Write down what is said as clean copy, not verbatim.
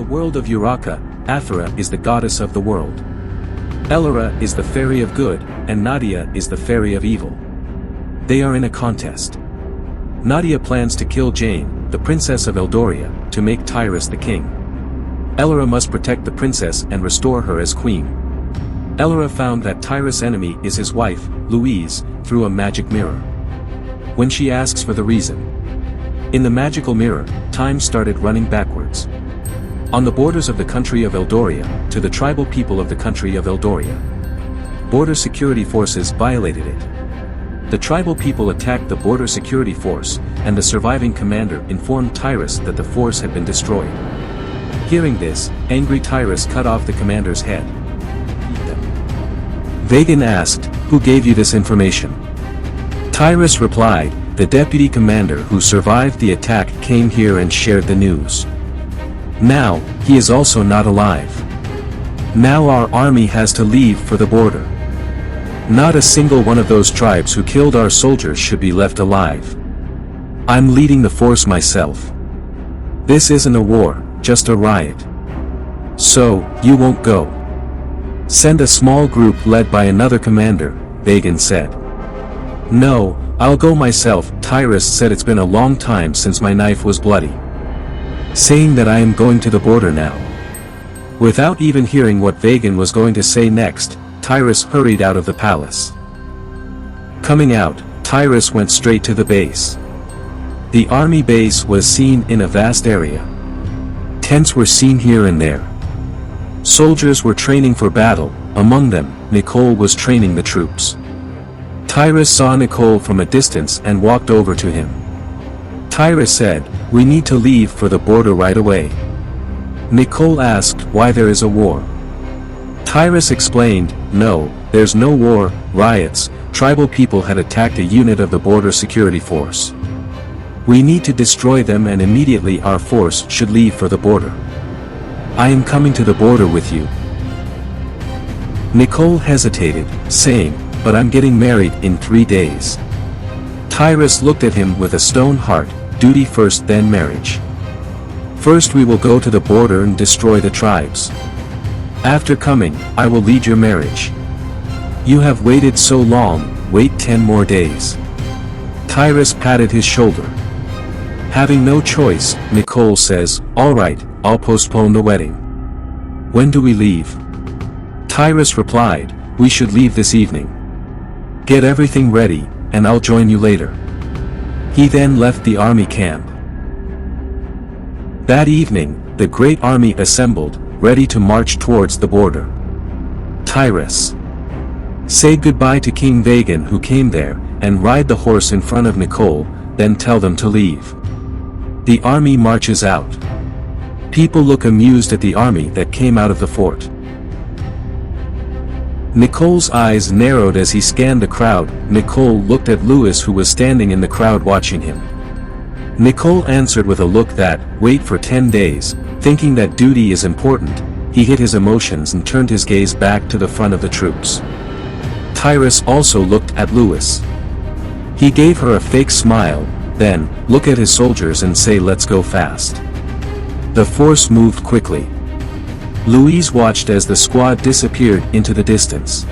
world of Uraka, Athera is the goddess of the world. Elara is the fairy of good, and Nadia is the fairy of evil. They are in a contest. Nadia plans to kill Jane, the princess of Eldoria, to make Tyrus the king. Elara must protect the princess and restore her as queen. Elara found that Tyrus' enemy is his wife, Louise, through a magic mirror. When she asks for the reason. In the magical mirror, time started running backwards. On the borders of the country of Eldoria, to the tribal people of the country of Eldoria. Border security forces violated it. The tribal people attacked the border security force, and the surviving commander informed Tyrus that the force had been destroyed. Hearing this, angry Tyrus cut off the commander's head. Vagan asked, "Who gave you this information?" Tyrus replied, "The deputy commander who survived the attack came here and shared the news. Now, he is also not alive. Now our army has to leave for the border. Not a single one of those tribes who killed our soldiers should be left alive. I'm leading the force myself. This isn't a war, just a riot. So, you won't go. Send a small group led by another commander," Vagan said. "No, I'll go myself," Tyrus said. "It's been a long time since my knife was bloody. Saying that I am going to the border now." Without even hearing what Vagan was going to say next, Tyrus hurried out of the palace. Coming out, Tyrus went straight to the base. The army base was seen in a vast area. Tents were seen here and there. Soldiers were training for battle, among them, Nicole was training the troops. Tyrus saw Nicole from a distance and walked over to him. Tyrus said, "We need to leave for the border right away." Nicole asked why there is a war. Tyrus explained, "No, there's no war, riots, tribal people had attacked a unit of the border security force. We need to destroy them and immediately our force should leave for the border. I am coming to the border with you." Nicole hesitated, saying, "But I'm getting married in 3 days." Tyrus looked at him with a stone heart, "Duty first, then marriage. First we will go to the border and destroy the tribes. After coming, I will lead your marriage. You have waited so long, wait 10 more days." Tyrus patted his shoulder. Having no choice, Nicole says, "All right, I'll postpone the wedding. When do we leave?" Tyrus replied, "We should leave this evening. Get everything ready, and I'll join you later." He then left the army camp. That evening, the great army assembled, ready to march towards the border. Tyrus said goodbye to King Vagan who came there, and ride the horse in front of Nicole, then tell them to leave. The army marches out. People look amused at the army that came out of the fort. Nicole's eyes narrowed as he scanned the crowd. Nicole looked at Louis who was standing in the crowd watching him. Nicole answered with a look that, "Wait for 10 days, thinking that duty is important." He hid his emotions and turned his gaze back to the front of the troops. Tyrus also looked at Louis. He gave her a fake smile, then, look at his soldiers and say, "Let's go fast." The force moved quickly. Louise watched as the squad disappeared into the distance.